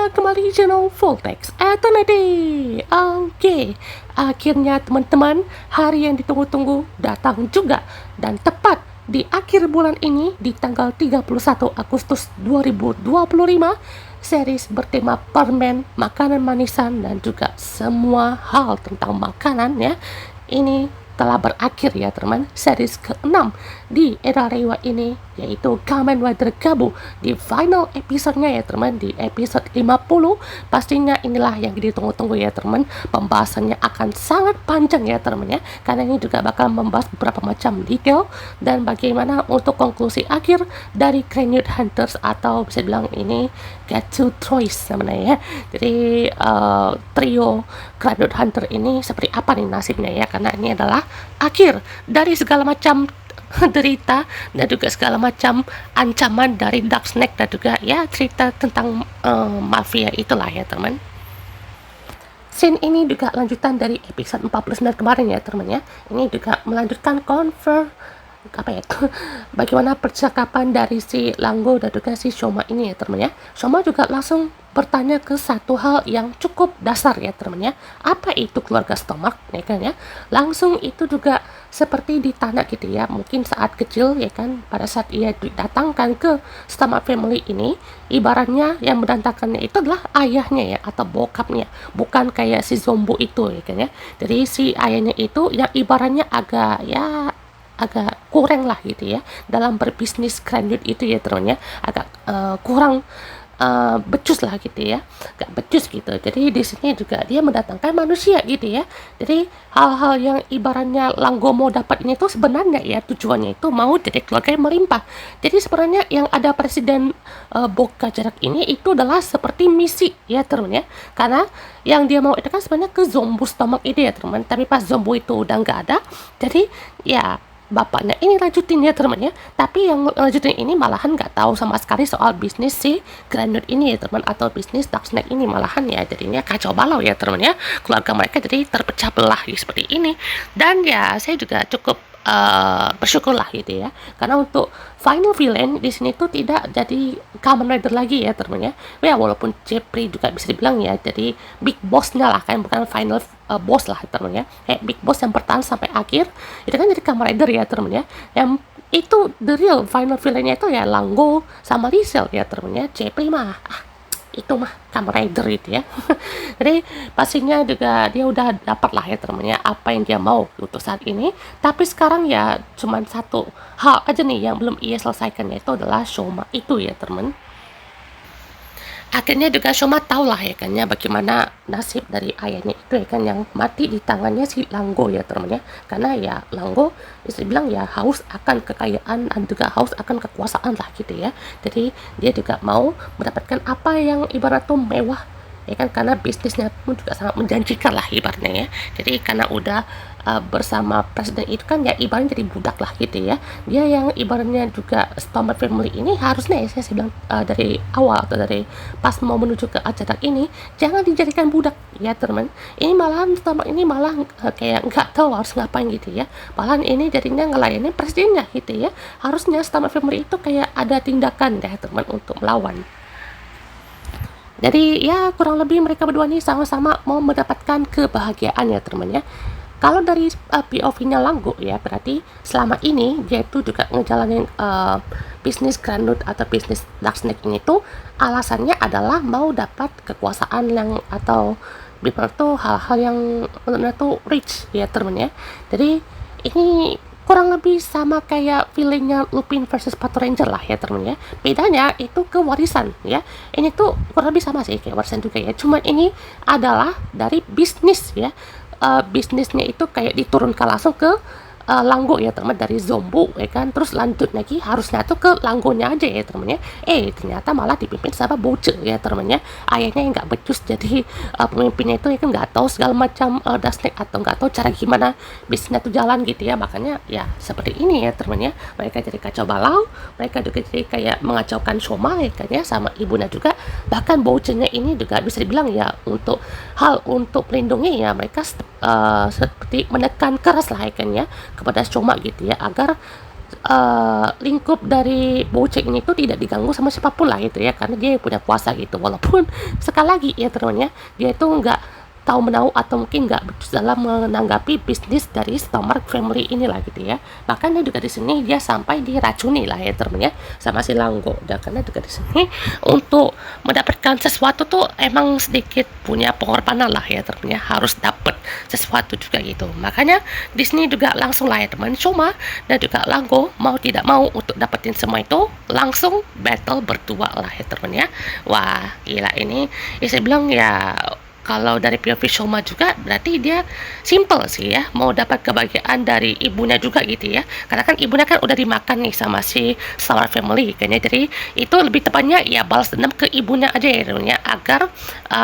kembali di channel Voltex Eternity. Oke, akhirnya teman-teman, hari yang ditunggu-tunggu datang juga. Dan tepat di akhir bulan ini, di tanggal 31 Agustus 2025, series bertema permen, makanan manisan, dan juga semua hal tentang makanan ya, ini telah berakhir ya teman. Series ke-6 di era Reiwa ini, yaitu Kamen Rider Gabu, di final episode-nya ya teman, di episode 50. Pastinya inilah yang ditunggu-tunggu ya teman. Pembahasannya akan sangat panjang ya teman ya, karena ini juga bakal membahas beberapa macam detail dan bagaimana untuk konklusi akhir dari Granite Hunters, atau bisa bilang ini Gatsu Troyes namanya ya. Jadi trio Granite Hunter ini seperti apa nih nasibnya ya, karena ini adalah akhir dari segala macam derita dan juga segala macam ancaman dari Dark Snake, dan juga ya cerita tentang mafia itulah ya teman. Scene ini juga lanjutan dari episode 49 kemarin ya teman ya. Ini juga melanjutkan bagaimana percakapan dari si Langgo dan juga si Shoma ini ya teman ya. Shoma juga langsung bertanya ke satu hal yang cukup dasar ya teman ya. Apa itu keluarga Stomach ya kan ya. Langsung itu juga seperti ditanya gitu ya. Mungkin saat kecil ya kan, pada saat ia didatangkan ke Stomach family ini, ibaratnya yang mendatangkannya itu adalah ayahnya ya, atau bokapnya, bukan kayak si Zombo itu ya kan ya. Jadi si ayahnya itu yang ibaratnya agak kurang lah gitu ya dalam berbisnis Granite itu ya teman ya, agak kurang becus lah gitu ya, gak becus gitu. Jadi di sini juga dia mendatangkan manusia gitu ya. Jadi hal-hal yang ibaratnya Langgo mau dapat ini tuh sebenarnya ya tujuannya itu mau jadi keluarga yang melimpah. Jadi sebenarnya yang ada Presiden Boca Jarak ini itu adalah seperti misi ya teman ya, karena yang dia mau itu kan sebenarnya ke Zombo Stomach itu ya teman. Tapi pas Zombo itu udah nggak ada, jadi ya bapaknya ini lanjutin ya teman ya. Tapi yang lanjutin ini malahan nggak tahu sama sekali soal bisnis si Granite ini ya teman, atau bisnis Dark Snake ini, malahan ya jadinya kacau balau ya teman ya. Keluarga mereka jadi terpecah belah ya, seperti ini. Dan ya saya juga cukup bersyukur lah gitu ya, karena untuk final villain di sini tuh tidak jadi Kamen Rider lagi ya teman ya. Ya walaupun Jeffrey juga bisa dibilang ya jadi big bossnya lah kan, bukan final boss lah teman ya. Big boss yang bertahan sampai akhir itu kan jadi Kamen Rider ya teman ya. Yang itu the real final villainnya itu ya Langgo sama Liesel ya teman ya. Jeffrey mah itu mah Kamen Rider itu ya. Jadi pastinya juga dia udah dapat lah ya temennya apa yang dia mau untuk saat ini. Tapi sekarang ya cuman satu hal aja nih yang belum ia selesaikan, yaitu adalah Shoma itu ya temen. Akhirnya juga Shoma tahu lah ya kan ya bagaimana nasib dari ayahnya itu ya kan, yang mati di tangannya si Langgo ya temennya. Karena ya Langgo bisa dibilang ya haus akan kekayaan dan juga haus akan kekuasaan lah gitu ya. Jadi dia juga mau mendapatkan apa yang ibarat tuh mewah ya kan, karena bisnisnya pun juga sangat menjanjikan lah ibaratnya ya. Jadi karena udah bersama presiden itu kan ya ibaratnya jadi budak lah gitu ya. Dia yang ibaratnya juga Stomach family ini harusnya ya saya bilang dari awal atau dari pas mau menuju ke acara ini jangan dijadikan budak ya teman. Ini malahan Stomach ini malah kayak nggak tahu harus ngapain gitu ya. Malahan ini jadinya ngelayanin presidennya gitu ya. Harusnya Stomach family itu kayak ada tindakan deh teman untuk melawan. Jadi ya kurang lebih mereka berdua ini sama-sama mau mendapatkan kebahagiaan ya teman ya. Kalau dari POV-nya Langgo ya, berarti selama ini dia itu juga ngejalanin bisnis Granite atau bisnis Dark Snake ini tuh alasannya adalah mau dapat kekuasaan yang, atau tuh hal-hal yang menurutnya tuh rich ya teman ya. Jadi ini kurang lebih sama kayak feelingnya Lupin versus Power Ranger lah ya teman ya. Bedanya itu ke warisan ya. Ini tuh kurang lebih sama sih kayak warisan juga ya. Cuman ini adalah dari bisnis ya. Bisnisnya itu kayak diturunkan langsung ke Langgo ya teman, dari Zombo ya kan, terus lanjut lagi harusnya tuh ke Langgonya aja ya temennya. Ternyata malah dipimpin sama Boce ya temennya. Ayahnya yang nggak becus jadi pemimpinnya itu ya kan, nggak tahu segala macam dasnek atau nggak tahu cara gimana bisnisnya tuh jalan gitu ya. Makanya ya seperti ini ya temennya, mereka jadi kacau balau, mereka juga jadi kayak mengacaukan Shoma ya kan ya, sama ibunya juga. Bahkan Boce-nya ini juga bisa dibilang ya untuk melindungi ya mereka seperti menekan keras lah ya kan ya kepada Shoma gitu ya, agar lingkup dari Bojack ini tuh tidak diganggu sama siapapun lah itu ya, karena dia yang punya kuasa gitu. Walaupun sekali lagi ya teman-teman ya, dia itu nggak tahu menahu atau mungkin nggak becus dalam menanggapi bisnis dari Stormark family inilah gitu ya. Makanya juga di sini dia sampai diracuni lah ya teman-teman ya sama si Langgo. Dan karena juga di sini untuk mendapatkan sesuatu tuh emang sedikit punya pengorbanan lah ya teman-teman ya, harus dapat sesuatu juga gitu. Makanya di sini juga langsung lah ya teman, Shoma dan juga Langgo mau tidak mau untuk dapetin semua itu langsung battle berdua lah ya teman ya. Wah gila ini ya, saya bilang ya kalau dari POV Shoma juga berarti dia simple sih ya, mau dapat kebahagiaan dari ibunya juga gitu ya, karena kan ibunya kan udah dimakan nih sama si Solar Family kayaknya. Jadi itu lebih tepatnya ya balas dendam ke ibunya aja ya, agar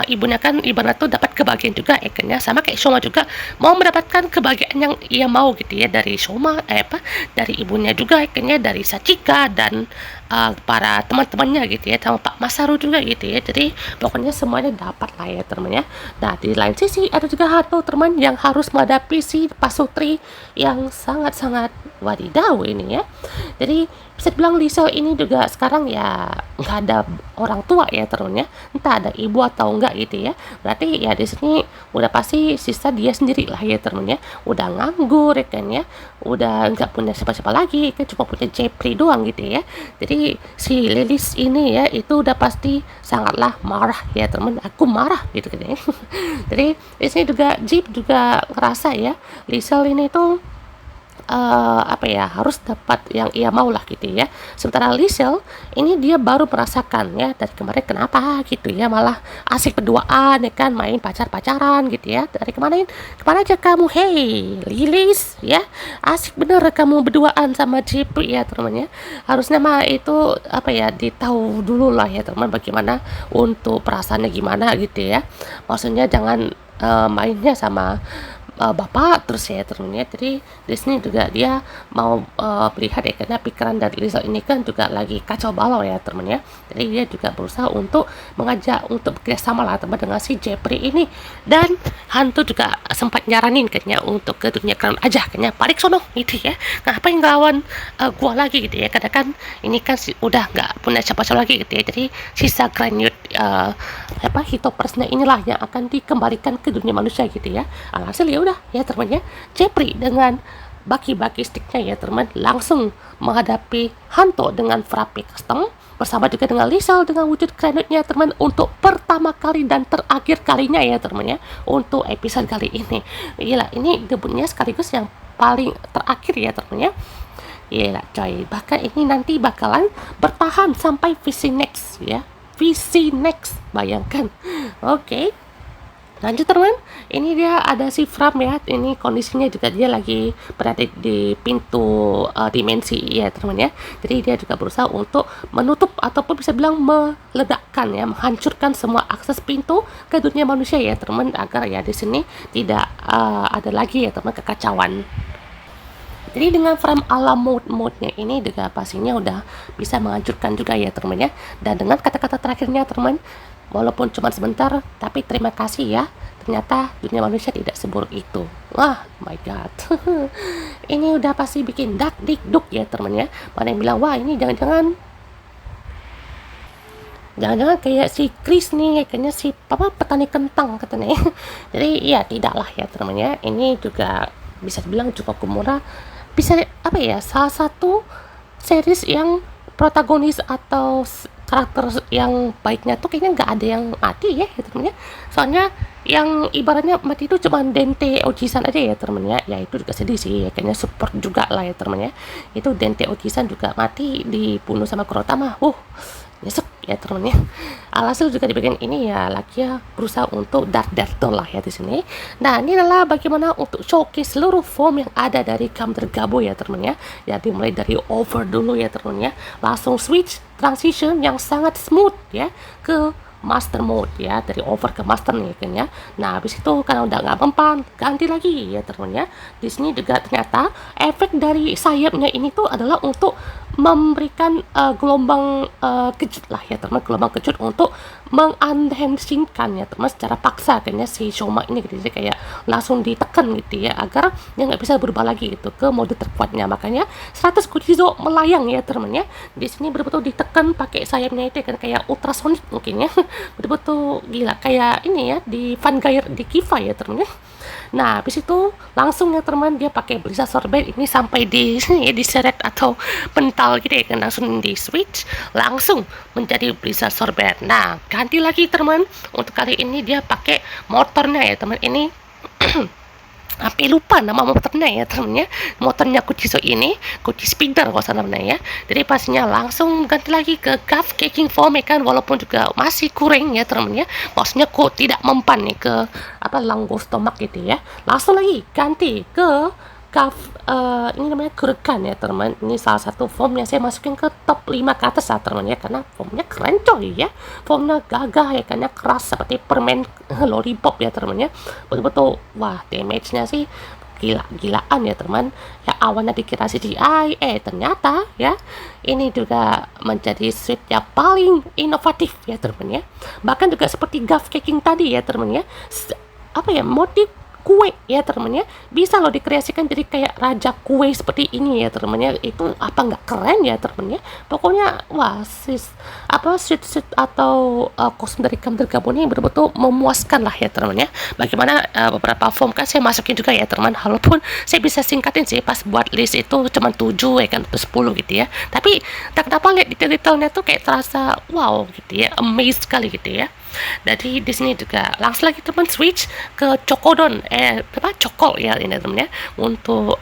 ibunya kan ibarat tuh dapat kebahagiaan juga ya kan ya. Sama kayak Shoma juga mau mendapatkan kebahagiaan yang ia mau gitu ya dari Shoma dari ibunya juga ya kan ya, dari Sachika dan para teman-temannya gitu ya, sama Pak Masaru juga gitu ya. Jadi pokoknya semuanya dapat lah ya teman ya. Nah di lain sisi ada juga satu teman yang harus menghadapi si Pasutri yang sangat-sangat wadidaw ini ya. Jadi bisa dibilang Lisel ini juga sekarang ya nggak ada orang tua ya teman ya, entah ada ibu atau enggak gitu ya. Berarti ya di sini udah pasti sisa dia sendiri lah ya teman ya, udah nganggur ya kan ya, udah nggak punya siapa-siapa lagi kan, cuma punya Jepri doang gitu ya. Jadi si Lilis ini ya itu udah pasti sangatlah marah ya teman, aku marah gitu kan ya. Jadi di sini juga Jeep juga ngerasa ya Lisel ini tuh apa ya, harus dapat yang ia mau lah gitu ya. Sementara Lisel ini dia baru merasakan ya dari kemarin kenapa gitu ya, malah asik berduaan ya kan, main pacaran gitu ya. Dari kemarin kemana aja kamu, hey Lilis ya, asik bener kamu berduaan sama Jepri ya teman ya. Harusnya mah itu apa ya, ditahu dulu lah ya teman bagaimana untuk perasaannya gimana gitu ya. Maksudnya jangan mainnya sama bapak terus ya temennya. Jadi di sini juga dia mau melihat ya, karena pikiran dari Rizal ini kan juga lagi kacau balau ya temennya. Jadi dia juga berusaha untuk mengajak untuk bekerjasama lah teman dengan si Jepri ini. Dan hantu juga sempat nyaranin kayaknya untuk ke dunia crown aja kayaknya, balik sono gitu ya, ngapain ngelawan gua lagi gitu ya, karena kan ini kan udah nggak punya siapa-siapa lagi gitu ya. Jadi sisa Granite Hitopersnya inilah yang akan dikembalikan ke dunia manusia gitu ya. Alhasil ya udah ya teman ya, Jepri dengan baki-baki sticknya ya teman langsung menghadapi Hanto dengan Frappe Custom bersama juga dengan Lisel dengan wujud granitnya teman untuk pertama kali dan terakhir kalinya ya teman ya untuk episode kali ini. Gila, ini debutnya sekaligus yang paling terakhir ya teman ya. Gila coy, bahkan ini nanti bakalan bertahan sampai visi next ya, visi next, bayangkan. Oke. Lanjut teman, ini dia ada si Fram ya, ini kondisinya juga dia lagi berada di pintu dimensi ya teman ya. Jadi dia juga berusaha untuk menutup ataupun bisa bilang meledakkan ya, menghancurkan semua akses pintu ke dunia manusia ya teman, agar ya di sini tidak ada lagi ya teman kekacauan. Jadi dengan frame ala mode-nya ini juga pastinya udah bisa menghancurkan juga ya teman ya. Dan dengan kata-kata terakhirnya teman, walaupun cuma sebentar, tapi terima kasih ya. Ternyata dunia manusia tidak seburuk itu. Wah, my god. Ini udah pasti bikin dak dik duk ya teman ya. Mana yang bilang, wah ini jangan-jangan kayak si Chris nih, kayaknya si petani kentang katanya. Jadi ya tidaklah ya teman ya. Ini juga bisa dibilang cukup murah. Bisa apa ya, salah satu series yang protagonis atau karakter yang baiknya tuh kayaknya nggak ada yang mati ya temennya. Soalnya yang ibaratnya mati itu cuma Dente Ojisan aja ya temennya. Ya itu juga sedih sih ya, kayaknya support juga lah ya temennya. Itu Dente Ojisan juga mati dibunuh sama Kurotama. Nyesek ya temennya. Alhasil juga di bagian ini ya lagi ya berusaha untuk dar lah ya di sini. Nah ini adalah bagaimana untuk showcase seluruh form yang ada dari Kamen Gabo ya temennya. Jadi mulai dari over dulu ya temennya, langsung switch transition yang sangat smooth ya ke master mode ya, dari over ke master nih kan ya. Nah habis itu karena udah nggak mempan, ganti lagi ya temennya. Di sini juga ternyata efek dari sayapnya ini tuh adalah untuk memberikan gelombang kejut lah ya teman, gelombang kejut untuk mengunhensingkan ya teman secara paksa kan ya si Shoma ini gitu. Jadi kayak langsung ditekan gitu ya agar dia nggak bisa berubah lagi gitu ke mode terkuatnya. Makanya 100 Kuchizo melayang ya teman ya. Di sini betul-betul ditekan pakai sayapnya itu kan kayak ultrasonic mungkin ya. Betul-betul gila kayak ini ya di Vanguard di Kiva ya teman ya. Nah, habis itu langsung ya teman dia pakai Blizzard Sorbet ini sampai di sini ya diseret atau pental gitu ya kan langsung di switch langsung menjadi Blizzard Sorbet. Nah, ganti lagi teman. Untuk kali ini dia pakai motornya ya teman ini. Tapi lupa nama motornya ya temennya. Motornya Kuchizo ini Kuchi Speeder kalau salah namanya ya. Jadi pastinya langsung ganti lagi ke Gav Kicking Form ya kan, walaupun juga masih kurang ya temennya. Maksudnya kok tidak mempan nih ke apa Lango Stomach gitu ya. Langsung lagi ganti ke Gav ini namanya Kurekan ya teman. Ini salah satu form yang saya masukin ke top 5 ke atas ya teman ya, karena formnya keren coy ya. Formnya gagah ya kan ya, keras seperti permen lollipop ya teman ya. Betul-betul wah damage-nya sih gila-gilaan ya teman. Ya awalnya dikira CGI, ternyata ya ini juga menjadi suit yang paling inovatif ya teman ya. Bahkan juga seperti Gav Kicking tadi ya teman ya. Apa ya motif kue ya temennya bisa loh dikreasikan jadi kayak raja kue seperti ini ya temennya. Itu apa nggak keren ya temennya. Pokoknya wah suit atau kostum dari Kamen Rider ini betul-betul memuaskan lah ya temennya. Bagaimana beberapa form kan saya masukin juga ya teman, walaupun saya bisa singkatin sih pas buat list itu cuma 7 ya kan atau 10 gitu ya, tapi tak kenapa lihat detail-detailnya tuh kayak terasa wow gitu ya, amazed sekali gitu ya. Jadi di sini juga langsung lagi teman switch ke Chokodon Cokol ya ini teman ya untuk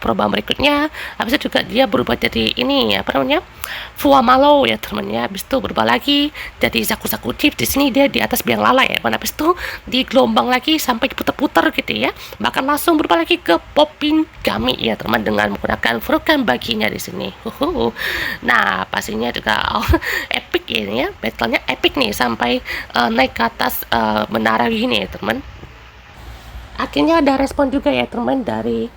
perubahan berikutnya. Habis itu juga dia berubah jadi ini apa namanya Fuamalo ya teman ya. Habis itu berubah lagi jadi Zaku Chief. Di sini dia di atas biang lala ya. Habis itu di gelombang lagi sampai diputar-putar gitu ya. Bahkan langsung berubah lagi ke Popin Gami ya teman dengan menggunakan Furukan baginya di sini. Nah pastinya juga epic ini ya, battlenya epic nih sampai naik ke atas menara gini ya teman. Akhirnya ada respon juga ya teman dari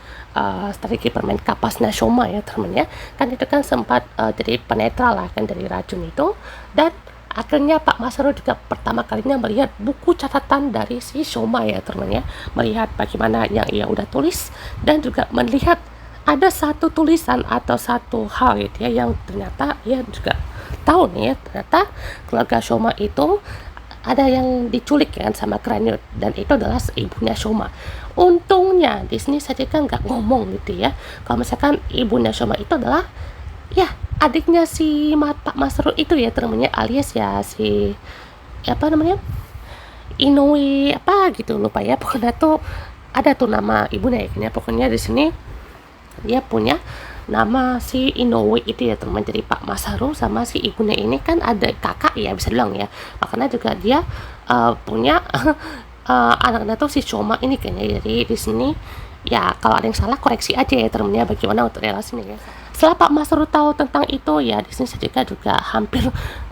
strategi permain kapasnya Shoma ya teman ya. Kan itu kan sempat jadi penetral lah kan dari racun itu. Dan akhirnya Pak Masaru juga pertama kalinya melihat buku catatan dari si Shoma ya teman ya. Melihat bagaimana yang ia udah tulis dan juga melihat ada satu tulisan atau satu hal gitu ya yang ternyata ia juga tahu nih ya, ternyata keluarga Shoma itu ada yang diculik kan sama Craniot dan itu adalah ibunya Shoma. Untungnya di sini saya kan nggak ngomong gitu ya. Kalau misalkan ibunya Shoma itu adalah ya adiknya si Pak Masaru itu ya temennya, alias ya si apa namanya Inoue apa gitu lupa ya. Pokoknya tuh ada tuh nama ibunya ya. Pokoknya di sini dia punya nama si Inoue itu ya teman. Jadi Pak Masaru sama si ibunya ini kan ada kakak ya bisa bilang ya. Makanya juga dia punya anaknya tuh si Shoma ini kayaknya. Jadi di sini ya kalau ada yang salah koreksi aja ya temennya bagaimana untuk relasinya ya. Setelah Pak Masaru tahu tentang itu ya di sini saya juga hampir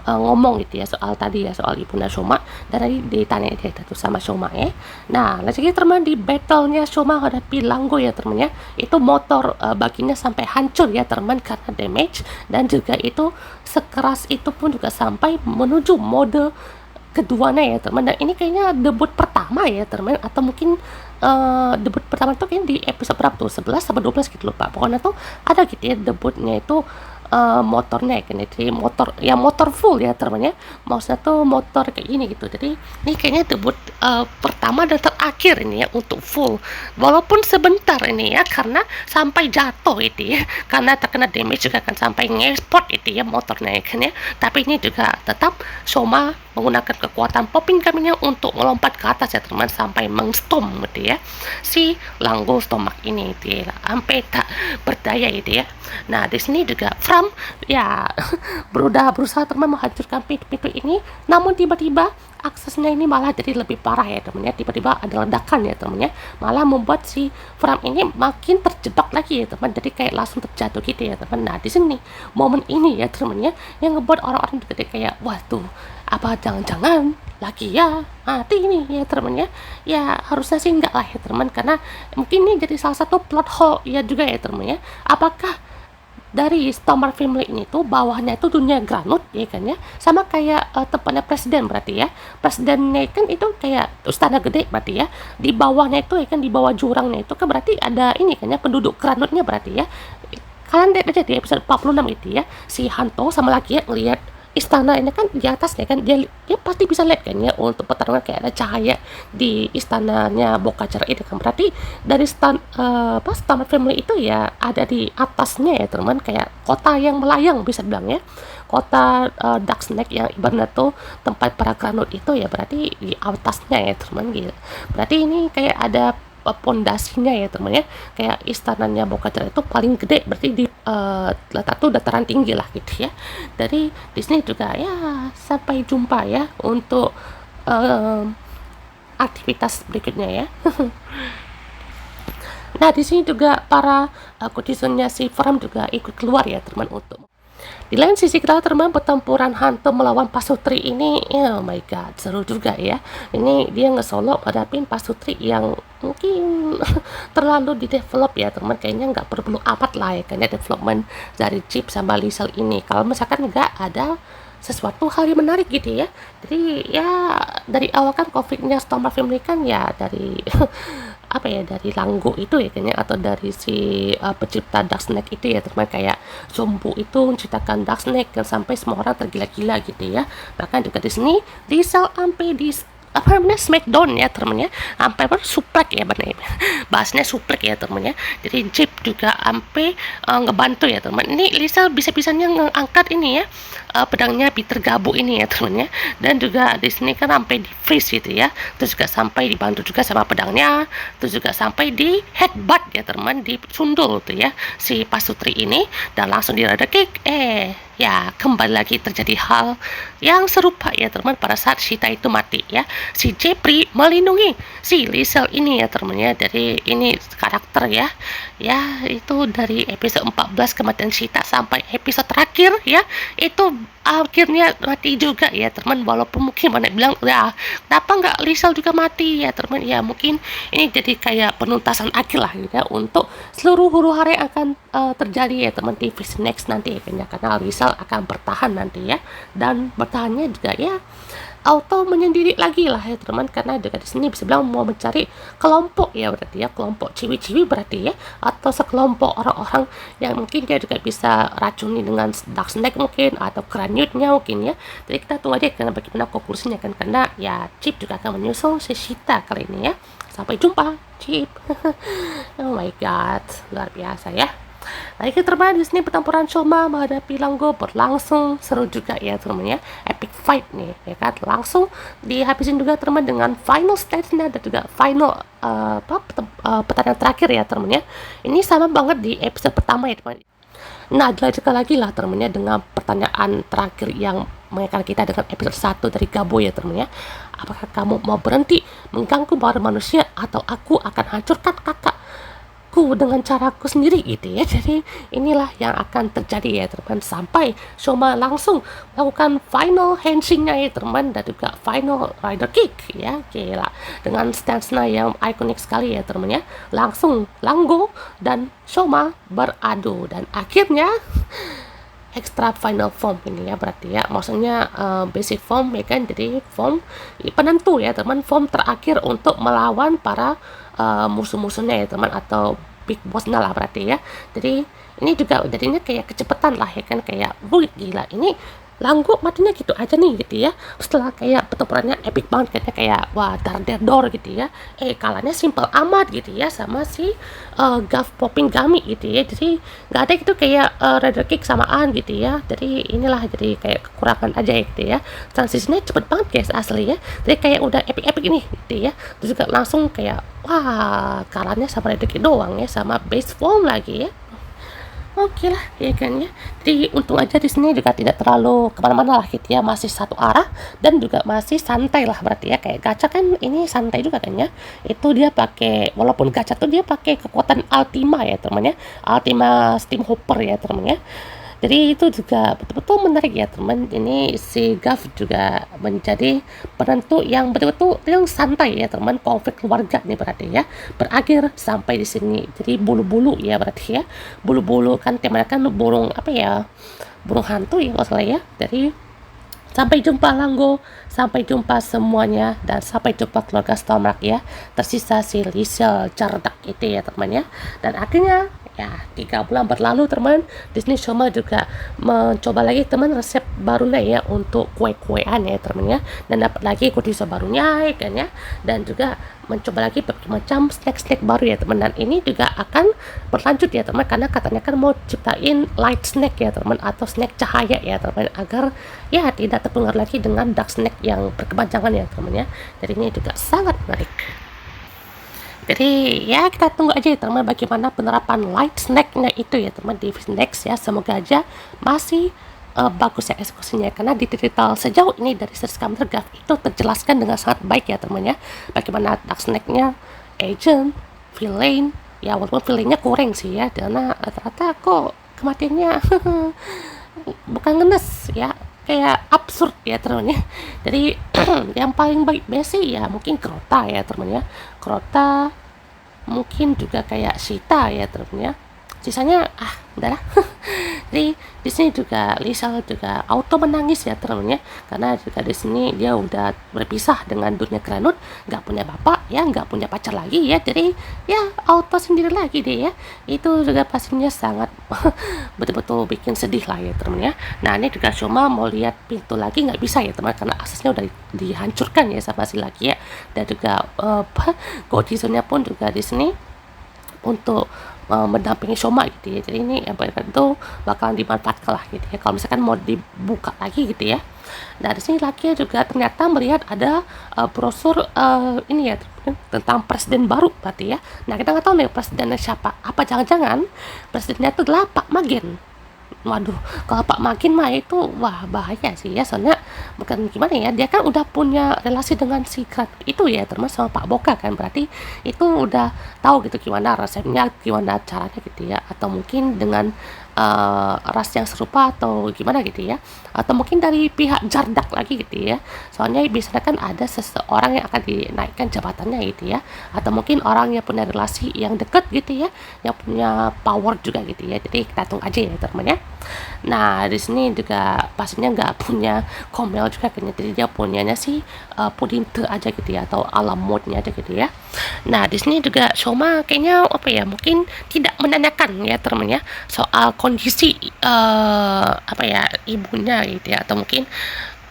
ngomong gitu ya soal tadi ya soal ibunya Shoma, dan tadi ditanya dia itu sama Shoma ya. Nah lagi teman di battlenya Shoma hadapi Lango ya teman ya, itu motor baginya sampai hancur ya teman karena damage, dan juga itu sekeras itu pun juga sampai menuju mode keduanya ya teman. Dan ini kayaknya debut pertama ya teman, atau mungkin debut pertama itu kayaknya di episode berapa tuh 11 sampai 12 gitu lupa. Pokoknya tuh ada gitu ya debutnya itu motornya kan, jadi motor full ya teman ya. Maksudnya tuh motor kayak gini gitu. Jadi ini kayaknya debut pertama dan terakhir ini ya untuk full, walaupun sebentar ini ya karena sampai jatuh itu ya, karena terkena damage juga kan sampai ngespot itu ya motornya kan ya. Tapi ini juga tetap Shoma menggunakan kekuatan popping kaminya untuk melompat ke atas ya teman, sampai mengstom gitu ya si Lango Stomach ini gitu ya, sampai tak berdaya gitu ya. Nah di sini juga Fram ya berusaha teman menghancurkan pintu ini, namun tiba-tiba aksesnya ini malah jadi lebih parah ya teman ya. Tiba-tiba ada ledakan ya teman ya, malah membuat si Fram ini makin terjebak lagi ya teman, jadi kayak langsung terjatuh gitu ya teman. Nah di sini momen ini ya teman ya yang ngebuat orang-orang juga kayak wah tuh apa jangan-jangan lagi ya mati ini ya teman ya. Ya harusnya sih enggak lah ya teman, karena mungkin ini jadi salah satu plot hole ya juga ya teman ya. Apakah dari Stormer Family ini tuh bawahnya itu dunia granut ya kan ya, sama kayak tempatnya presiden berarti ya. Presidennya kan itu kayak istana gede berarti ya, di bawahnya itu ya kan, di bawah jurangnya itu kan berarti ada ini kan ya, penduduk granutnya berarti ya. Kalian lihat aja di episode 46 itu ya, si Hanto sama laki ya ngelihat istana ini kan di atas ya kan, dia pasti bisa lihat kan ya untuk pertarungan kayak ada cahaya di istananya Bokachar ini kan, berarti dari Stammer Family itu ya ada di atasnya ya teman, kayak kota yang melayang bisa bilang ya, kota Dark Snake yang ibaratnya tuh tempat para granut itu ya, berarti di atasnya ya teman gitu. Berarti ini kayak ada pondasinya ya teman ya, kayak istananya Bokachar itu paling gede, berarti di letak tuh dataran tinggi lah gitu ya. Dari Disney juga ya, sampai jumpa ya untuk aktivitas berikutnya ya. Nah di sini juga para kutisannya si Fram juga ikut keluar ya teman. Untuk di lain sisi kita teman, pertempuran hantu melawan Pasutri ini, oh my god, seru juga ya. Ini dia nge-solo hadapin Pasutri yang mungkin terlalu di develop ya teman, kayaknya nggak perlu amat lah ya kayaknya development dari Chip sama Liesel ini, kalau misalkan nggak ada sesuatu hal yang menarik gitu ya. Jadi ya dari awal kan konfliknya Stormer Family kan ya dari apa ya, dari Langgo itu ya kayaknya, atau dari si pencipta Dark Snake itu ya teman, kayak Zombu itu menciptakan Dark Snake dan sampai semua orang tergila-gila gitu ya. Bahkan juga di sini Liesel sampai di apa namanya Smackdown ya temennya, sampai suplek ya benar bahasnya suplek ya temennya. Jadi Chip juga sampai ngebantu ya teman. Ini Liesel bisa-bisanya ngangkat ini ya, pedangnya Peter Gabu ini ya temennya, dan juga di sini kan sampai di freeze gitu ya, terus juga sampai dibantu juga sama pedangnya, terus juga sampai di headbutt ya teman, di sundul tuh ya si Pasutri ini, dan langsung di rada kick. Ya kembali lagi terjadi hal yang serupa ya teman, pada saat Shita itu mati ya, si Jepri melindungi si Liesel ini ya teman ya. Dari ini karakter ya itu dari episode 14 kematian Shita sampai episode terakhir ya, itu akhirnya mati juga ya teman. Walaupun mungkin banyak bilang ya kenapa nggak Liesel juga mati ya teman, ya mungkin ini jadi kayak penuntasan akhir lah ya untuk seluruh huru hara yang akan terjadi ya teman di Vision Next nanti ya, karena Liesel akan bertahan nanti ya, dan bertahannya juga ya auto menyendiri lagi lah ya teman, karena juga di sini bisa bilang mau mencari kelompok ya, berarti ya kelompok ciwi-ciwi berarti ya, atau sekelompok orang-orang yang mungkin dia juga bisa racuni dengan Dark Snake mungkin, atau Craniute-nya mungkin ya. Jadi kita tunggu aja karena bagaimana konklusinya kan, karena ya Chip juga akan menyusul si Shita kali ini ya. Sampai jumpa Chip. Oh my god, luar biasa ya. Lagi teman, di sini pertempuran Shoma menghadapi Langgo berlangsung seru juga ya teman ya, epic fight nih ya kan, langsung dihabisin juga teman dengan final stage-nya dan juga final pertandingan terakhir ya teman ya. Ini sama banget di episode pertama ya teman. Nah dilanjutkan lagi lah teman ya dengan pertanyaan terakhir yang mengenai kita dengan episode 1 dari Gabo ya teman ya. Apakah kamu mau berhenti mengganggu para manusia, atau aku akan hancurkan kakak dengan caraku sendiri gitu ya. Jadi inilah yang akan terjadi ya teman, sampai Shoma langsung melakukan final henshin-nya ya teman, dan juga final rider kick ya, gila, dengan stance-nya yang ikonik sekali ya teman ya. Langsung Langgo dan Shoma beradu, dan akhirnya extra final form ini ya, berarti ya maksudnya basic form ya kan, jadi form penentu ya teman, form terakhir untuk melawan para musuh-musuhnya ya teman, atau big boss-nya lah berarti ya. Jadi ini juga jadinya kayak kecepatan lah ya kan, kayak gila ini Langgo matinya gitu aja nih gitu ya, setelah kayak pertempurannya epic banget kayak wah dar gitu ya, kalahnya simple amat gitu ya sama si Gav Popping Gami gitu ya. Jadi nggak ada gitu kayak rider kick samaan gitu ya. Jadi inilah jadi kayak kekurangan aja gitu ya, transisinya cepet banget guys asli ya. Jadi kayak udah epic ini gitu ya, terus juga langsung kayak wah kalahnya sama rider kick doang ya, sama base form lagi ya. Oke lah ya kan ya. Jadi untung aja di sini juga tidak terlalu kemana-mana lah gitu ya, masih satu arah dan juga masih santai lah berarti ya. Kayak gacha kan ini santai juga kan ya, itu dia pakai, walaupun gacha tuh dia pakai kekuatan Ultima ya teman ya, Ultima Steam Hopper ya teman ya. Jadi itu juga betul-betul menarik ya teman. Ini si Gav juga menjadi penentu yang betul-betul yang santai ya teman. Konflik keluarga nih berarti ya berakhir sampai di sini. Jadi bulu-bulu ya berarti ya. Bulu-bulu kan temanya kan burung apa ya? Burung hantu ya kalau salah ya. Jadi sampai jumpa Langgo, sampai jumpa semuanya, dan sampai jumpa keluarga Stormrak ya. Tersisa si Liesel cerdak itu ya teman ya. Dan akhirnya ya 3 bulan berlalu teman, Disney Shoma juga mencoba lagi teman resep barunya ya untuk kue-kuean ya teman ya. Dan dapat lagi kutis barunya ya kan ya. Dan juga mencoba lagi berbagai macam snack-snack baru ya teman, dan ini juga akan berlanjut ya teman, karena katanya kan mau ciptain light snack ya teman, atau snack cahaya ya teman, agar ya tidak terpengaruh lagi dengan dark snack yang berkepanjangan ya teman ya. Jadi ini juga sangat menarik. Jadi ya kita tunggu aja ya teman bagaimana penerapan light snacknya itu ya teman di next ya. Semoga aja masih bagus ya eksekusinya, karena di tutorial sejauh ini dari series Commander Gav itu terjelaskan dengan sangat baik ya teman ya, bagaimana dark snacknya, agent, villain ya, walaupun villainnya kurang sih ya, karena ternyata kok kematiannya bukan ngenes ya, kayak absurd ya teman ya. Jadi yang paling baik sih ya mungkin Crota ya teman ya, Crota mungkin juga kayak Sita ya teman ya, sisanya udah lah. Jadi di sini juga Liesel juga auto menangis ya teman-teman ya, karena juga di sini dia udah berpisah dengan dunia Granut, nggak punya bapak ya, nggak punya pacar lagi ya, jadi ya auto sendiri lagi deh ya. Itu juga pastinya sangat betul-betul bikin sedih lah ya teman ya. Nah ini juga cuma mau lihat pintu lagi nggak bisa ya teman, karena aksesnya udah dihancurkan ya sama si lagi ya. Dan juga Godizonnya pun juga di sini untuk mendampingi Shoma gitu ya. Jadi ini yang itu bakalan dimanfaatkan lah gitu ya, kalau misalkan mau dibuka lagi gitu ya. Nah di sini lagi juga ternyata melihat ada brosur ini ya tentang presiden baru berarti ya. Nah kita nggak tahu nih presidennya siapa, apa jangan-jangan presidennya itu adalah Pak Magen. Waduh, kalau Pak Makin mah itu wah bahaya sih ya, soalnya bukan gimana ya, dia kan udah punya relasi dengan si Krat itu ya, termasuk sama Pak Boka kan, berarti itu udah tahu gitu gimana resepnya, gimana caranya gitu ya, atau mungkin dengan ras yang serupa atau gimana gitu ya, atau mungkin dari pihak Jardak lagi gitu ya, soalnya biasanya kan ada seseorang yang akan dinaikkan jabatannya gitu ya, atau mungkin orang yang punya relasi yang dekat gitu ya, yang punya power juga gitu ya. Jadi kita tunggu aja ya teman ya. Nah di sini juga pastinya nggak punya Komel juga kayaknya, jadi dia punyanya sih Pudinte aja gitu ya, atau alam mode-nya aja gitu ya. Nah di sini juga Shoma kayaknya apa ya, mungkin tidak menanyakan ya teman ya soal kondisi apa ya ibunya gitu ya, atau mungkin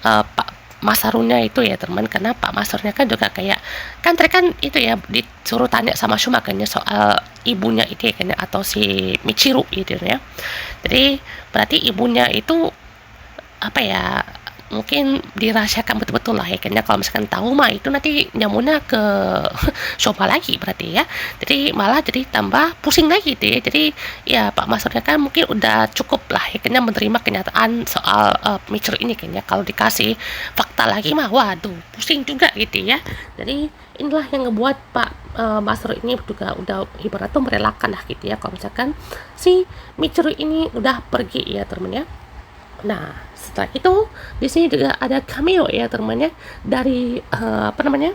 Pak Masarunya itu ya teman, karena Pak Masarunya kan juga kayak kan tadi kan itu ya disuruh tanya sama Shuma kan ya soal ibunya itu ya kan, atau si Michiru gitu ya. Jadi berarti ibunya itu apa ya, mungkin dirahasiakan betul-betul lah ya, kayaknya kalau misalkan tahu mah itu nanti nyamuna ke Shoma lagi berarti ya, jadi malah jadi tambah pusing lagi gitu ya. Jadi ya Pak Masternya kan mungkin udah cukup lah ya, kayaknya menerima kenyataan soal Michiru ini, kayaknya kalau dikasih fakta lagi mah waduh pusing juga gitu ya. Jadi inilah yang ngebuat Pak Master ini juga udah ibaratnya merelakan lah gitu ya, kalau misalkan si Michiru ini udah pergi ya temen ya. Nah, setelah itu di sini juga ada cameo ya teman-teman ya, dari apa namanya?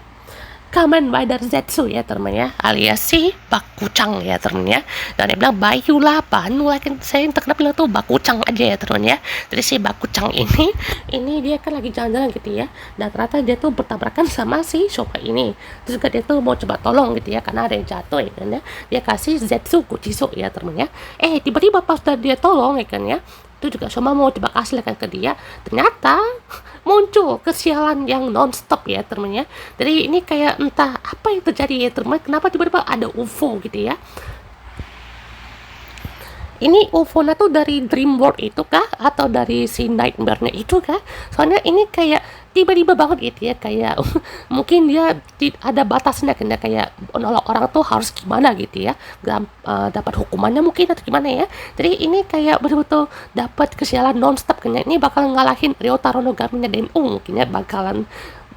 Kamen Rider Zetsu ya teman-teman ya, alias si Bakucang ya teman-teman ya. Dan dia bilang Bayu lah, Banu lah, kan saya yang terkenal bilang tuh Bakucang aja ya teman-teman ya. Jadi si Bakucang ini dia kan lagi jalan-jalan gitu ya, dan ternyata dia tuh bertabrakan sama si Shoma ini. Terus juga dia tuh mau coba tolong gitu ya, karena ada yang jatuh ya kan ya. Dia kasih Zetsu Kuchiso ya teman-teman ya. Tiba-tiba pas dia tolong ya kan ya, itu juga Shoma mau coba kasih kan ke dia, ternyata muncul kesialan yang non-stop ya teman ya. Jadi ini kayak entah apa yang terjadi ya teman, kenapa tiba-tiba ada UFO gitu ya. Ini UFO-nya tuh dari Dream World itu kah, atau dari si Nightmare-nya itu kah? Soalnya ini kayak tiba-tiba banget gitu ya, kayak mungkin dia ada batasnya kan ya, kayak nolong orang tuh harus gimana gitu ya, dapat hukumannya mungkin atau gimana ya. Jadi ini kayak betul-betul dapat kesialan non-stop kan ya. Ini bakal ngalahin Ryotaro no Gaminya Den'u mungkin ya, bakalan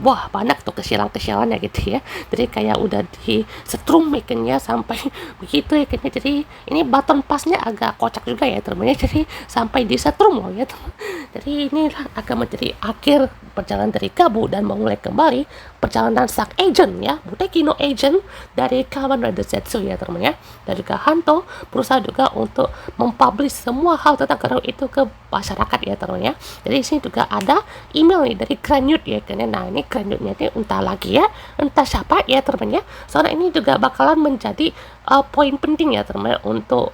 wah banyak tuh kesialan-kesialannya gitu ya. Jadi kayak udah di setrum ikannya sampai begitu ya ikannya. Jadi ini baton pasnya agak kocak juga ya teman-teman. Jadi sampai di setrum loh ya teman. Jadi inilah akan menjadi akhir perjalanan dari Gabu dan memulai kembali perjalanan sang agent ya, Butekino agent dari Kamen Rider Zetsu ya teman ya. Dan juga Hanto berusaha juga untuk mempublish semua hal tentang karakter itu ke masyarakat ya teman ya. Jadi di sini juga ada email nih dari Granyut ya kan ya. Nah ini Granyutnya ini entah lagi ya, entah siapa ya teman ya. Soalnya ini juga bakalan menjadi poin penting ya teman untuk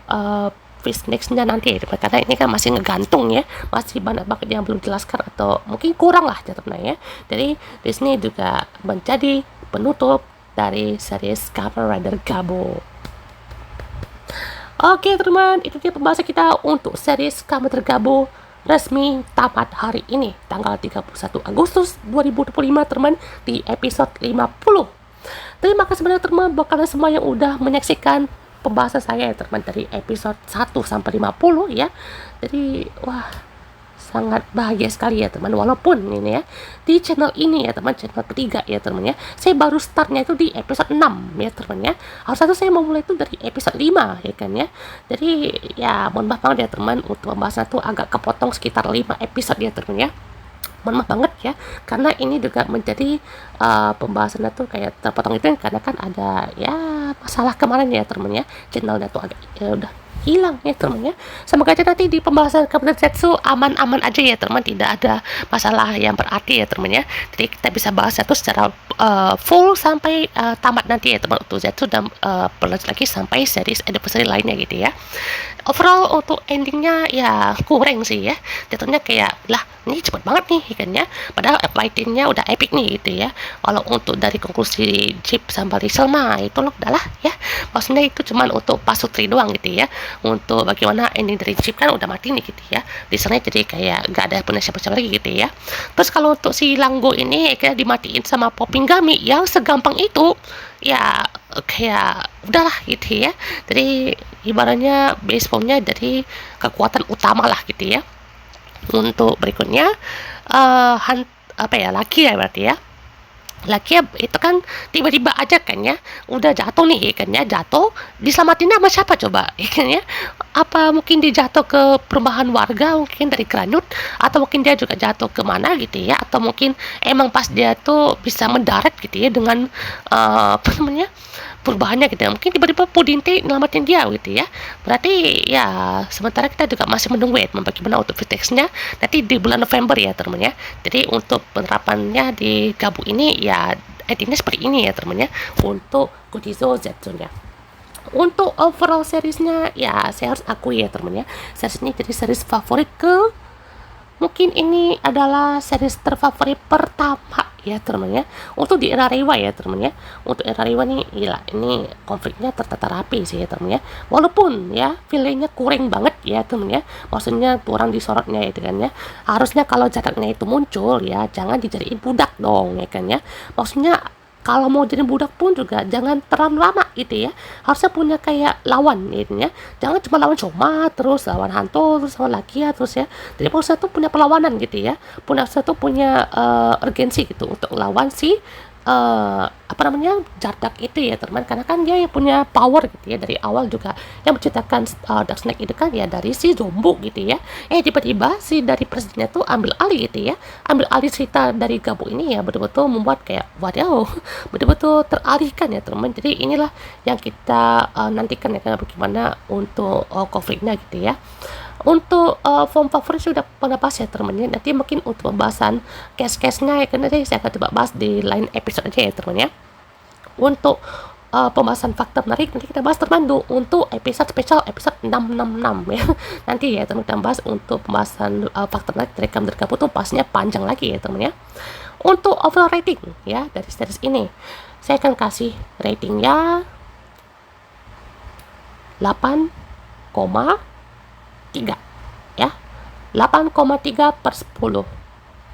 Fish Next-nya nanti ya, karena ini kan masih ngegantung ya, masih banyak banget yang belum jelaskan atau mungkin kurang lah jatuhnya ya. Jadi di sini juga menjadi penutup dari series Kamen Rider Gabo. Oke teman, itu dia pembahasan kita untuk series Kamen Rider Gabo resmi tamat hari ini tanggal 31 Agustus 2025 teman di episode 50. Terima kasih banyak teman buat kalian semua yang udah menyaksikan pembahasan saya ya teman dari episode 1 sampai 50 ya. Jadi wah sangat bahagia sekali ya teman, walaupun ini ya di channel ini ya teman, channel ketiga ya teman ya, saya baru startnya itu di episode 6 ya teman ya. Harusnya saya mau mulai itu dari episode 5 ya kan ya. Jadi ya mohon maaf banget ya teman, untuk pembahasan itu agak kepotong sekitar 5 episode ya teman ya. Mohon maaf banget ya, karena ini juga menjadi pembahasannya tuh kayak terpotong itu karena kan ada ya masalah kemarin ya teman ya, channelnya tuh agak ya udah hilang ya teman ya. Semoga aja nanti di pembahasan Kamen Zetsu aman-aman aja ya teman, tidak ada masalah yang berarti ya teman ya. Jadi kita bisa bahas itu secara full sampai tamat nanti ya teman untuk Zetsu, dan berlanjut lagi sampai series anniversary lainnya gitu ya. Overall untuk endingnya ya kurang sih ya, jatuhnya kayak lah ini cepet banget nih ikannya, padahal fightingnya udah epic nih gitu ya. Kalau untuk dari konklusi Jeep sama Rizal mah itu loh udahlah ya, maksudnya itu cuman untuk pasutri doang gitu ya. Untuk bagaimana ending dari Jeep kan udah mati nih gitu ya, Rizalnya jadi kayak gak ada punya siapa-siapa lagi gitu ya. Terus kalau untuk si Langgo ini kayak dimatiin sama Popinggami yang segampang itu ya, kayak udahlah gitu ya. Jadi ibaratnya base formnya dari kekuatan utama lah gitu ya. Untuk berikutnya apa ya, laki ya berarti ya. Laki ya itu kan tiba-tiba aja kan ya udah jatuh nih kan ya, jatuh diselamatinnya sama siapa coba ya kan ya. Apa mungkin dia jatuh ke perumahan warga mungkin dari Granut, atau mungkin dia juga jatuh kemana gitu ya, atau mungkin emang pas dia tuh bisa mendarat gitu ya dengan apa namanya perubahannya gitu ya, mungkin tiba-tiba Pudinte nyelamatin dia gitu ya. Berarti ya sementara kita juga masih menunggu ya teman, bagaimana untuk VTX-nya nanti di bulan November ya teman ya. Jadi untuk penerapannya di Gabu ini ya endingnya seperti ini ya teman ya, untuk Gojizo Zetsu nya. Untuk overall seriesnya ya saya harus akui ya teman ya, series ini jadi series favorit mungkin ini adalah series terfavorit pertama ya teman ya, untuk di era Reiwa ya teman ya. Untuk era Reiwa nih gila, ini konfliknya tertata rapi sih ya teman ya, walaupun ya feelingnya kurang banget ya teman ya, maksudnya kurang disorotnya ya kan ya. Harusnya kalau jaraknya itu muncul ya jangan dijadiin budak dong ya kan ya, maksudnya kalau mau jadi budak pun juga jangan terlalu lama gitu ya, harusnya punya kayak lawan gitu ya, jangan cuma lawan Soma terus lawan Hanto terus lawan Lakia terus ya. Jadi harusnya tuh punya perlawanan gitu ya, punya urgensi gitu untuk lawan si apa namanya Jardak itu ya teman, karena kan dia yang punya power gitu ya. Dari awal juga yang menciptakan Dark Snake itu kan ya dari si Zombu gitu ya. Tiba-tiba si dari presidennya tuh ambil alih gitu ya, ambil alih cerita dari Gabu ini ya, betul-betul membuat kayak waduh betul-betul teralihkan ya teman. Jadi inilah yang kita nantikan ya, bagaimana untuk konfliknya gitu ya. Untuk form favorit sudah pernah bahas ya teman-teman, nanti mungkin untuk pembahasan case-case-nya ya kan nanti saya akan coba bahas di lain episode aja ya teman ya. Untuk pembahasan fakta menarik nanti kita bahas teman untuk episode spesial episode 666 ya. Nanti ya teman kita bahas untuk pembahasan fakta menarik dari Kamen Rider Gabu tuh pasnya panjang lagi ya teman ya. Untuk overall rating ya dari series ini saya akan kasih ratingnya 8,3 ya, 8,3/10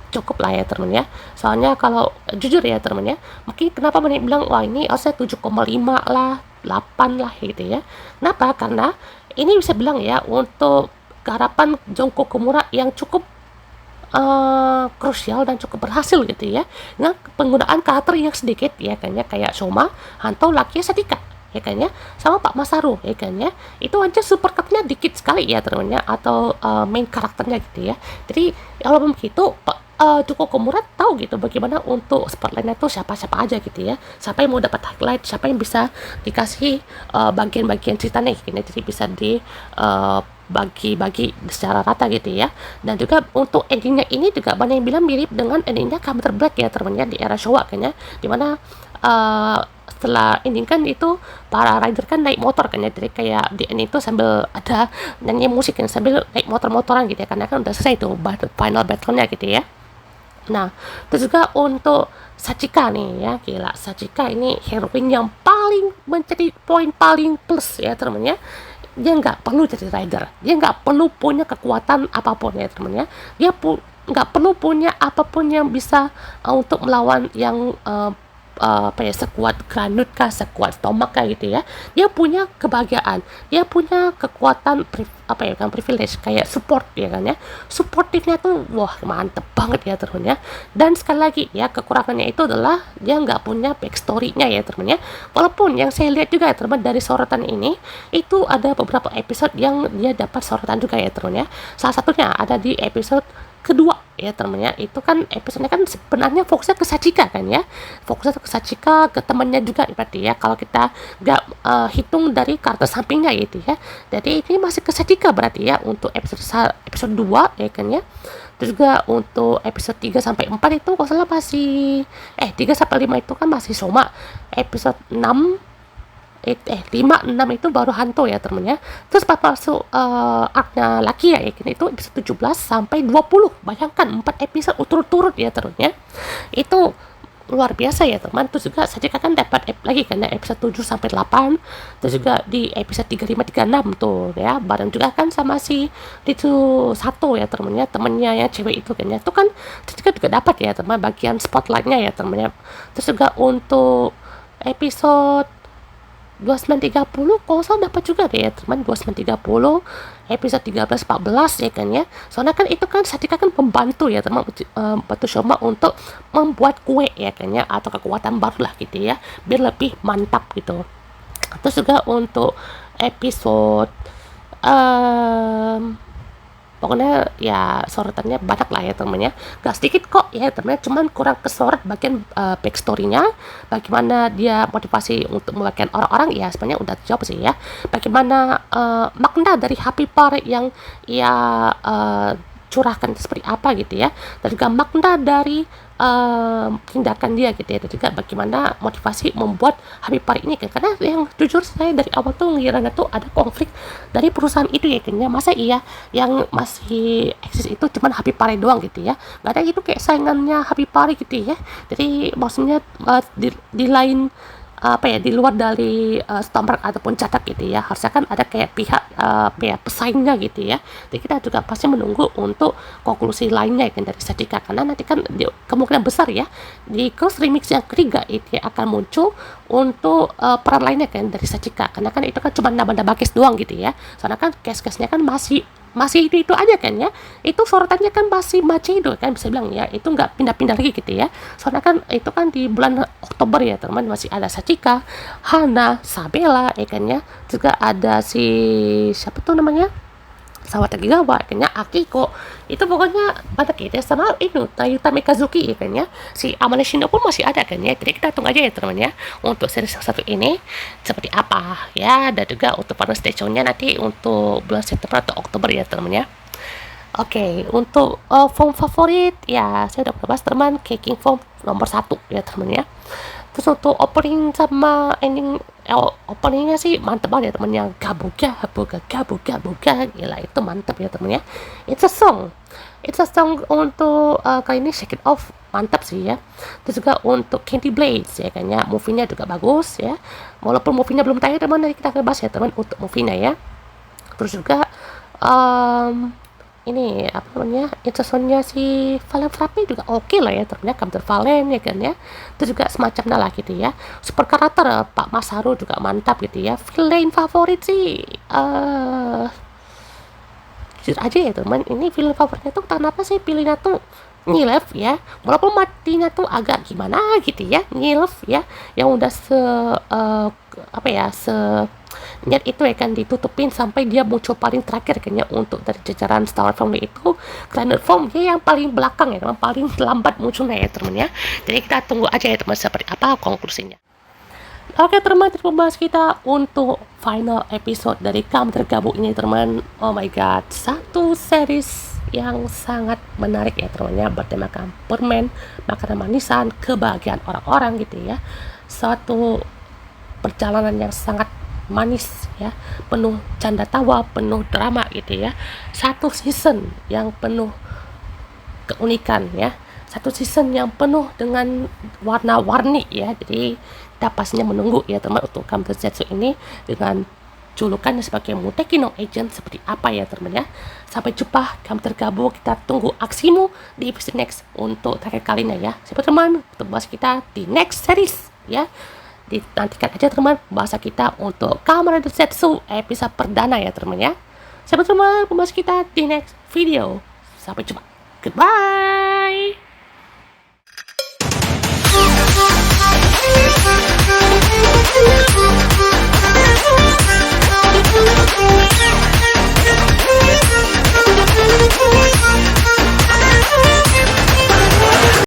cukup lah ya teman ya. Soalnya kalau jujur ya teman ya, mungkin kenapa banyak bilang wah ini harusnya 7,5 lah, 8 lah gitu ya. Kenapa? Karena ini bisa bilang ya untuk garapan Jongko Komura yang cukup krusial dan cukup berhasil gitu ya, dengan penggunaan karakter yang sedikit ya kan ya, kayak Soma, Hanto, Lucky, Sadika ya kan ya, sama Pak Masaru ya kan ya, itu aja super cutnya dikit sekali ya teman-teman ya, atau main karakternya gitu ya. Jadi kalau begitu Joko Komura tahu gitu bagaimana untuk spotlightnya tuh siapa-siapa aja gitu ya, siapa yang mau dapat highlight, siapa yang bisa dikasih bagian-bagian ceritanya gitu ya. Jadi bisa di bagi-bagi secara rata gitu ya. Dan juga untuk endingnya ini juga banyak yang bilang mirip dengan endingnya Kamen Rider Black ya teman-teman ya, di era Showa kayaknya, dimana setelah ending kan itu para rider kan naik motor kan ya, jadi kayak di ending itu sambil ada nyanyi musik kan sambil naik motor-motoran gitu ya, karena kan udah selesai tuh final battle-nya gitu ya. Nah, terus juga untuk Sachika nih ya, gila, Sachika ini heroin yang paling menjadi poin paling plus ya teman ya. Dia nggak perlu jadi rider, dia nggak perlu punya kekuatan apapun ya teman ya. Dia nggak perlu punya apapun yang bisa untuk melawan yang apa ya, sekuat Granut kah, sekuat Tomak kah gitu ya. Dia punya kebahagiaan, dia punya kekuatan apa ya kan, privilege kayak support ya kan ya. Supportifnya tuh wah mantep banget ya teman ya. Dan sekali lagi ya, kekurangannya itu adalah dia nggak punya backstory-nya ya teman ya. Walaupun yang saya lihat juga ya teman, dari sorotan ini itu ada beberapa episode yang dia dapat sorotan juga ya teman ya. Salah satunya ada di episode kedua ya temennya, itu kan episodenya kan sebenarnya fokusnya ke Sachika kan ya, fokusnya ke Sachika, ke temannya juga berarti ya, kalau kita nggak hitung dari karakter sampingnya gitu ya. Jadi ini masih ke Sachika berarti ya untuk episode 2 ya kan ya. Terus juga untuk episode 3 sampai 4 itu kalau salah masih 3 sampai 5 itu kan masih Soma. Episode 6 5, 6 itu baru Hanto ya temennya. Terus pas masuk arc-nya Lucky ya, itu episode 17 sampai 20. Bayangkan 4 episode turut-turut ya terusnya. Itu luar biasa ya teman. Terus juga saya kan dapat lagi kan ya, episode 7 sampai 8. Terus juga di episode 35 36 tuh ya, bareng juga kan sama si itu satu ya temennya, temennya yang cewek itu kan ya. Itu kan juga dapat ya teman bagian spotlightnya ya temennya. Terus juga untuk episode 2930 kalau salah dapat juga deh ya teman, 2930 episode 13-14 ya kan ya. Soalnya kan itu kan Satika kan pembantu ya teman, bantu Shoma untuk membuat kue ya kan ya, atau kekuatan baru lah gitu ya, biar lebih mantap gitu. Terus juga untuk episode pokoknya ya sorotannya banyak lah ya temennya, gak sedikit kok ya temennya, cuman kurang kesorot bagian backstory-nya, bagaimana dia motivasi untuk membagikan orang-orang ya sebenarnya udah jawab sih ya. Bagaimana makna dari Happy Parade yang ia curahkan seperti apa gitu ya, dan juga makna dari tindakan dia gitu ya, dan juga bagaimana motivasi membuat Habib Parade ini kan, karena yang jujur saya dari awal tuh ngiranya tuh ada konflik dari perusahaan itu ya kan ya. Masa iya yang masih eksis itu cuman Habib Parade doang gitu ya, nggak ada itu kayak saingannya Habib Parade gitu ya. Jadi maksudnya di lain apa ya, di luar dari Stormberg ataupun Cadak gitu ya, harusnya kan ada kayak pihak pesaingnya gitu ya. Jadi kita juga pasti menunggu untuk konklusi lainnya kan dari Sadika, karena nanti kan kemungkinan besar ya di Cross Remix yang ketiga itu akan muncul untuk peran lainnya kan dari Sadika, karena kan itu kan cuma nambah-nambah case doang gitu ya. Soalnya kan case-case-nya kan masih itu aja kan ya, itu sorotannya kan masih Macedo kan, bisa bilang ya, itu nggak pindah-pindah lagi gitu ya. Soalnya kan itu kan di bulan Oktober ya teman, masih ada Sachika, Hana, Sabela ya kan ya, juga ada si siapa tuh namanya, Sawata Gigawa kan ya, Akiko, itu pokoknya banyak gitu ya, sama itu Tayuta Mikazuki ya kan ya, si Amane Shindo pun masih ada kan ya. Jadi kita tunggu aja ya teman ya untuk series satu ini seperti apa ya, dan juga untuk para stationnya nanti untuk bulan September atau Oktober ya teman ya. Oke, untuk form favorit ya saya udah bahas teman, Keking form nomor 1 ya teman ya. Terus untuk opening sama ending, openingnya sih mantep banget ya temen, yang gabuga gila, itu mantep ya temen ya. It's a song untuk kali ini Shake It Off mantap sih ya. Terus juga untuk Candy Blades ya kan ya, movie-nya juga bagus ya, walaupun movie-nya belum tayang teman, nanti kita akan bahas ya teman untuk movie-nya ya. Terus juga ini apa namanya, intersoundnya si Valen Frappe juga oke lah ya ternyata, Kamter Valen ya kan ya. Itu juga semacamnya lah gitu ya. Super karakter Pak Masaru juga mantap gitu ya. Villain favorit sih jujur aja ya teman, ini film favoritnya tuh kenapa sih pilihnya tuh Ngilf ya, walaupun matinya tuh agak gimana gitu ya, Ngilf ya, yang udah apa ya, niat itu ya kan ditutupin sampai dia muncul paling terakhir kayaknya untuk dari jajaran Star Wars Family itu. Grand Form dia yang paling belakang ya teman, paling lambat munculnya ya teman ya. Jadi kita tunggu aja ya teman seperti apa konklusinya. Oke teman, itu pembahas kita untuk final episode dari Kamu Tergabung ini teman. Oh my god, satu series yang sangat menarik ya teman ya, bertemakan permen, makanan manisan, kebahagiaan orang-orang gitu ya. Suatu perjalanan yang sangat manis ya, penuh canda tawa, penuh drama gitu ya. Satu season yang penuh keunikan ya, satu season yang penuh dengan warna-warni ya. Jadi kita pastinya menunggu ya teman untuk Kamu Zetsu ini dengan julukan sebagai Muteki no Agent seperti apa ya teman ya. Sampai jumpa Kamu Tergabung, kita tunggu aksimu di episode next untuk terakhir kalinya ya. Siapa teman untuk bahas kita di next series ya. Dinantikan aja teman bahasa kita untuk Kamen Rider Zetsu episode perdana ya teman ya. Sampai teman pembahas kita di next video. Sampai jumpa. Goodbye.